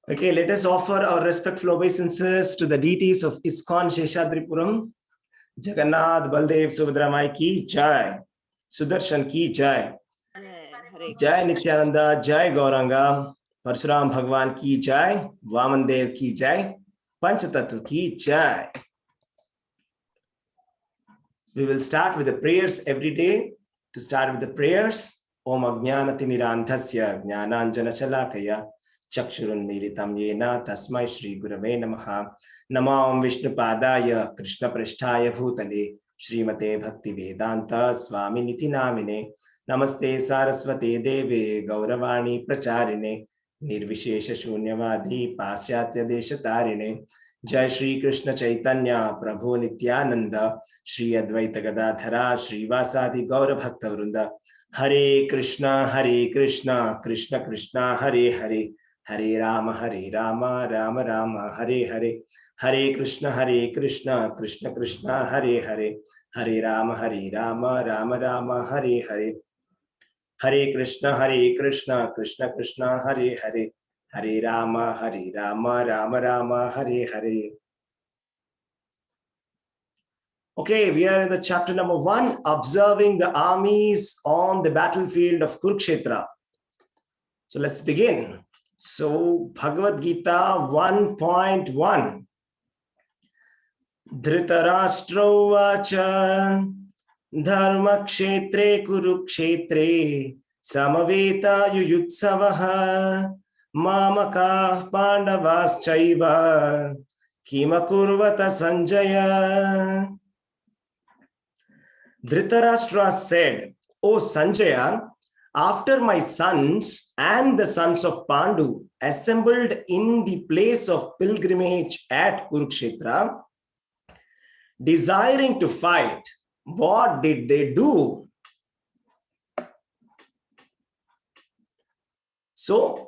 Okay, let us offer our respectful obeisances to the deities of ISKCON Sheshadripuram, Jagannath, Baldev, Subhadra Mai ki Jai, Sudarshan ki Jai, Jai Nityananda, Jai Gauranga, Parsuram Bhagwan ki Jai, Vaman Dev ki Jai, Panchatattva ki Jai. We will start with the prayers every day. To start with the prayers, Om Ajnanatimirandhasya Jnananjana Shalakaya Chakshurunmilitam Yena Tasmai Shri Gurave Namaha Namam Vishnupadaya Krishna Pristhaya Bhutale Srimate Bhakti Vedanta Swami Niti Namine Namaste Saraswate Deve Gauravani Pracharine Nirvishesha Shunyavadi Pasyatya Deshatarine Jai Shri Krishna Chaitanya Prabhu Nityananda Shri Advaita Gadadhara Srivasadi Gaura Bhakta Vrinda Hare Krishna Krishna Krishna Hare Hare Hare Rama Rama Rama Hare Hare Hare Krishna Krishna Krishna Hare Hare Hare Rama Rama Rama Hare Hare Hare Krishna Krishna Krishna Hare Hare Hare Rama Rama Rama Hare Hare. Okay, we are in the chapter number 1, observing the armies on the battlefield of Kurukshetra. So let's begin. So Bhagavad Gita 1.1. Dritarashtra vacha dharmakshetre kurukshetre samaveta yuyutsavaha mamaka pandavaschaiva kimakurvata Sanjaya. Dritarashtra said, O Sanjaya, after my sons and the sons of Pandu assembled in the place of pilgrimage at Kurukshetra, desiring to fight, what did they do? So,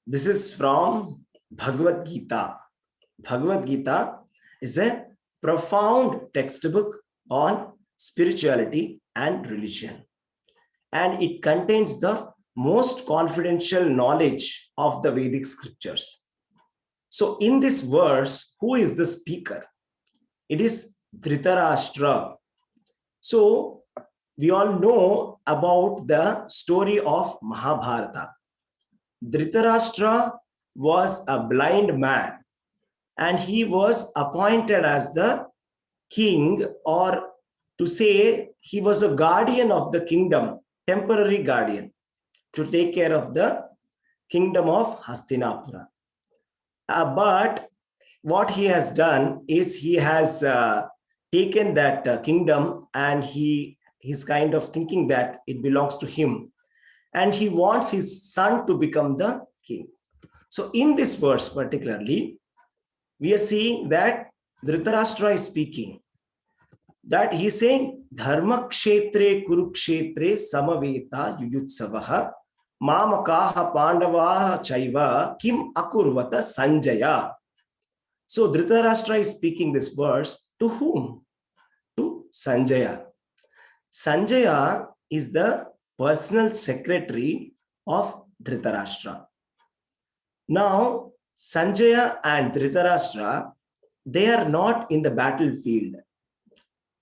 this is from Bhagavad Gita. Bhagavad Gita is a profound textbook on spirituality and religion, and it contains the most confidential knowledge of the Vedic scriptures. So in this verse, who is the speaker? It is Dritarashtra. So we all know about the story of Mahabharata. Dritarashtra was a blind man, and he was appointed as the king, or to say he was a guardian of the kingdom, temporary guardian, to take care of the kingdom of Hastinapura. But what he has done is he has taken that kingdom, and he's kind of thinking that it belongs to him, and he wants his son to become the king. So in this verse particularly, we are seeing that Dhritarashtra is speaking, that he is saying, Dharma kshetre kurukshetre samaveta yuyutsavaha mamakaha pandavaha chaiva kim akurvata Sanjaya. So Dhritarashtra is speaking this verse to whom? To Sanjaya. Sanjaya is the personal secretary of Dhritarashtra. Now, Sanjaya and Dritarashtra, they are not in the battlefield,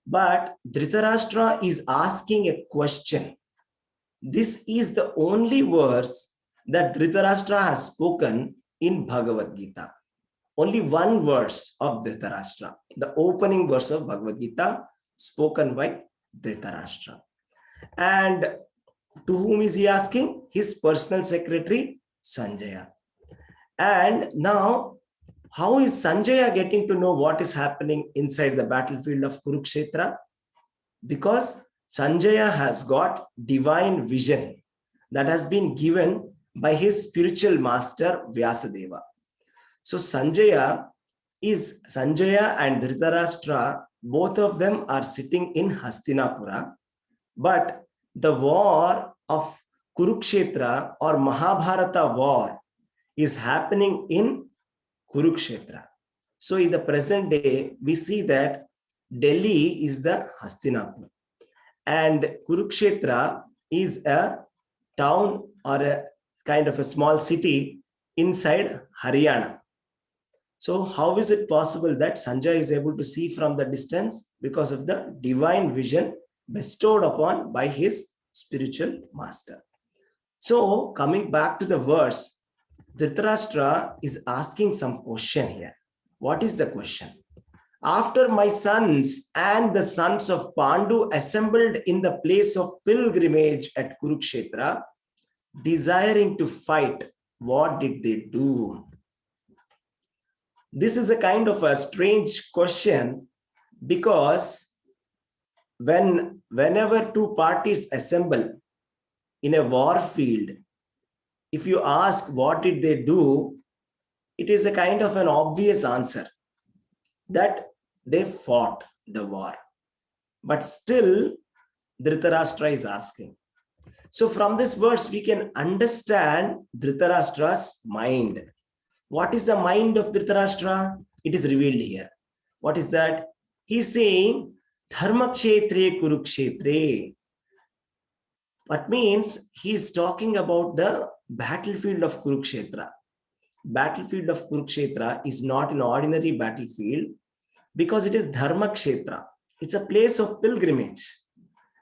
but Dritarashtra is asking a question. This is the only verse that Dritarashtra has spoken in Bhagavad Gita. Only one verse of Dritarashtra, the opening verse of Bhagavad Gita, spoken by Dritarashtra. And to whom is he asking? His personal secretary, Sanjaya. And now, how is Sanjaya getting to know what is happening inside the battlefield of Kurukshetra? Because Sanjaya has got divine vision that has been given by his spiritual master Vyasadeva. So Sanjaya and Dhritarashtra, both of them are sitting in Hastinapura, but the war of Kurukshetra or Mahabharata war is happening in Kurukshetra. So in the present day, we see that Delhi is the Hastinapur, and Kurukshetra is a town or a kind of a small city inside Haryana. So how is it possible that Sanjaya is able to see from the distance? Because of the divine vision bestowed upon by his spiritual master. So coming back to the verse, Dhritarashtra is asking some question here. What is the question? After my sons and the sons of Pandu assembled in the place of pilgrimage at Kurukshetra, desiring to fight, what did they do? This is a kind of a strange question, because whenever two parties assemble in a war field, if you ask what did they do, it is a kind of an obvious answer that they fought the war. But still, Dhritarashtra is asking. So from this verse, we can understand Dhritarashtra's mind. What is the mind of Dhritarashtra? It is revealed here. What is that? He's saying, Dharmakshetre Kurukshetre. That means he's talking about the battlefield of Kurukshetra. Battlefield of Kurukshetra is not an ordinary battlefield, because it is Dharmakshetra. It's a place of pilgrimage.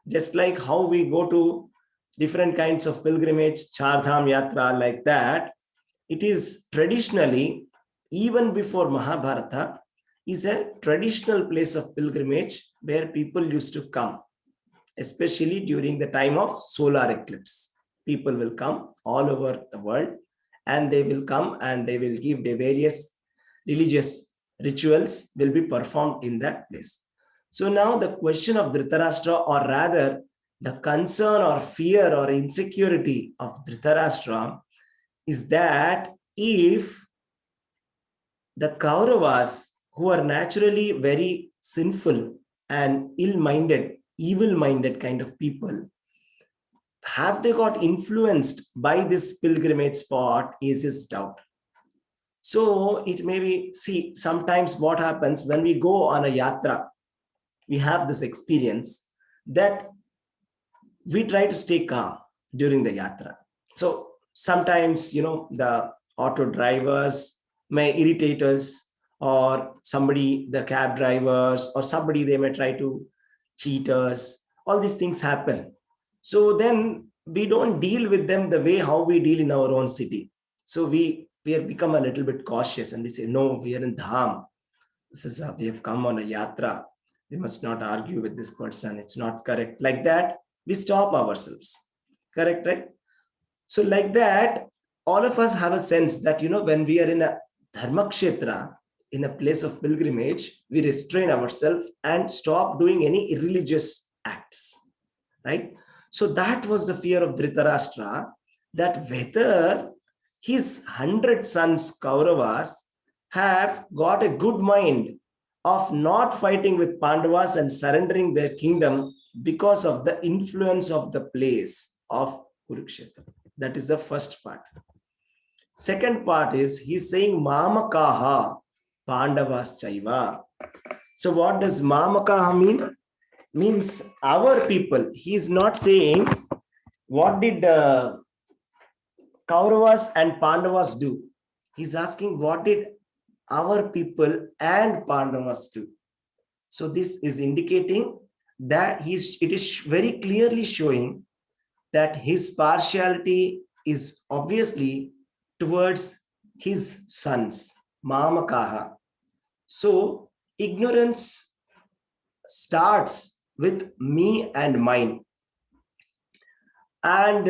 Just like how we go to different kinds of pilgrimage, Char Dham Yatra, like that, it is traditionally, even before Mahabharata, is a traditional place of pilgrimage where people used to come, especially during the time of solar eclipse. People will come all over the world, and they will come and they will give the various religious rituals will be performed in that place. So now the question of Dhritarashtra, or rather the concern or fear or insecurity of Dhritarashtra, is that if the Kauravas, who are naturally very sinful and ill-minded, evil-minded kind of people, have they got influenced by this pilgrimage spot is his doubt. So it may be, see, sometimes what happens when we go on a yatra, we have this experience that we try to stay calm during the yatra. So sometimes, the auto drivers may irritate us, or somebody, the cab drivers, or somebody, they may try to cheat us. All these things happen. So then we don't deal with them the way how we deal in our own city. So we have become a little bit cautious, and we say, no, we are in Dham. We have come on a yatra. We must not argue with this person. It's not correct. Like that, we stop ourselves. Correct, right? So like that, all of us have a sense that, when we are in a Dharmakshetra, in a place of pilgrimage, we restrain ourselves and stop doing any irreligious acts, right? So that was the fear of Dhritarashtra, that whether his 100 sons Kauravas have got a good mind of not fighting with Pandavas and surrendering their kingdom because of the influence of the place of Kurukshetra. That is the first part. Second part is, he's saying Mamakaha Pandavas Chaiva. So what does Mamakaha mean? Means our people. He is not saying what did Kauravas and Pandavas do. He's asking what did our people and Pandavas do. So this is indicating that it is very clearly showing that his partiality is obviously towards his sons, Mamakaha. So ignorance starts with me and mine. And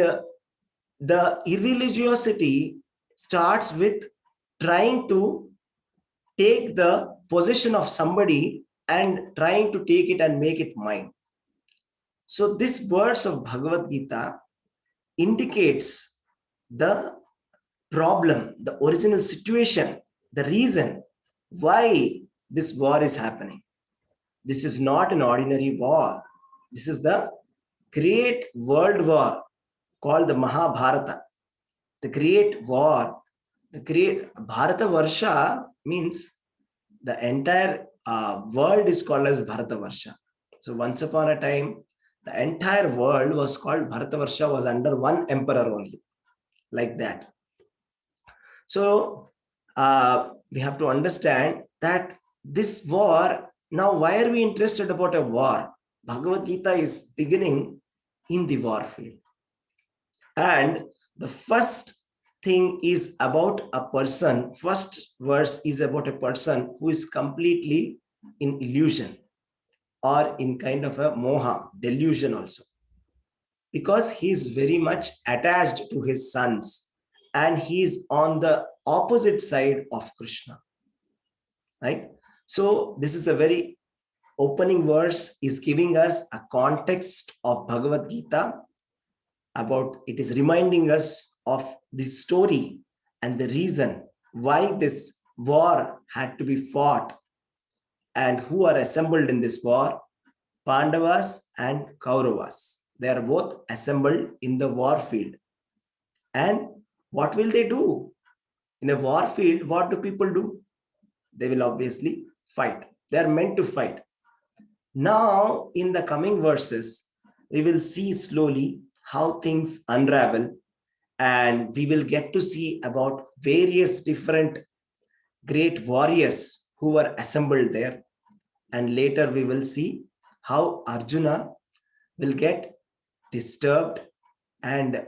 the irreligiosity starts with trying to take the possession of somebody and trying to take it and make it mine. So this verse of Bhagavad Gita indicates the problem, the original situation, the reason why this war is happening. This is not an ordinary war. This is the great world war called the Mahabharata. The great war, the great Bharata Varsha means the entire world is called as Bharata Varsha. So once upon a time, the entire world was called Bharata Varsha, was under one emperor only. like that. So we have to understand that this war, now why are we interested about a war? Bhagavad Gita is beginning in the war field. And the first thing is about a person. First verse is about a person who is completely in illusion or in kind of a moha, delusion also. Because he is very much attached to his sons and he is on the opposite side of Krishna. Right? So this is a very opening verse is giving us a context of Bhagavad Gita about it is reminding us of the story and the reason why this war had to be fought and who are assembled in this war. Pandavas and Kauravas, they are both assembled in the war field. And what will they do in a war field? What do people do? They will obviously fight. They are meant to fight. Now in the coming verses we will see slowly how things unravel, and we will get to see about various different great warriors who were assembled there. And later we will see how Arjuna will get disturbed, and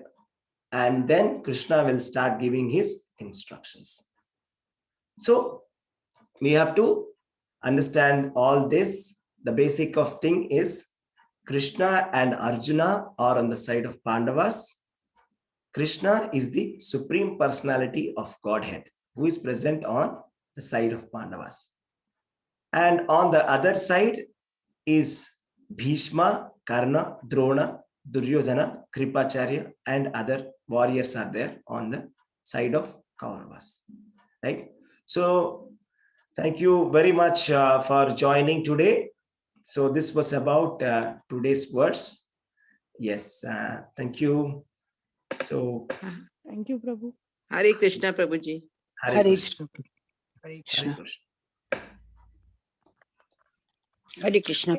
then Krishna will start giving his instructions. So we have to understand all this. The basic of thing is Krishna and Arjuna are on the side of Pandavas. Krishna is the supreme personality of Godhead who is present on the side of Pandavas. And on the other side is Bhishma, Karna, Drona, Duryodhana, Kripacharya, and other warriors are there on the side of Kauravas. Right? So thank you very much for joining today. So this was about today's verse. Yes, thank you. So thank you, Prabhu. Hare Krishna, Prabhuji. Hare Krishna. Hare Krishna. Hare Krishna. Hare Krishna.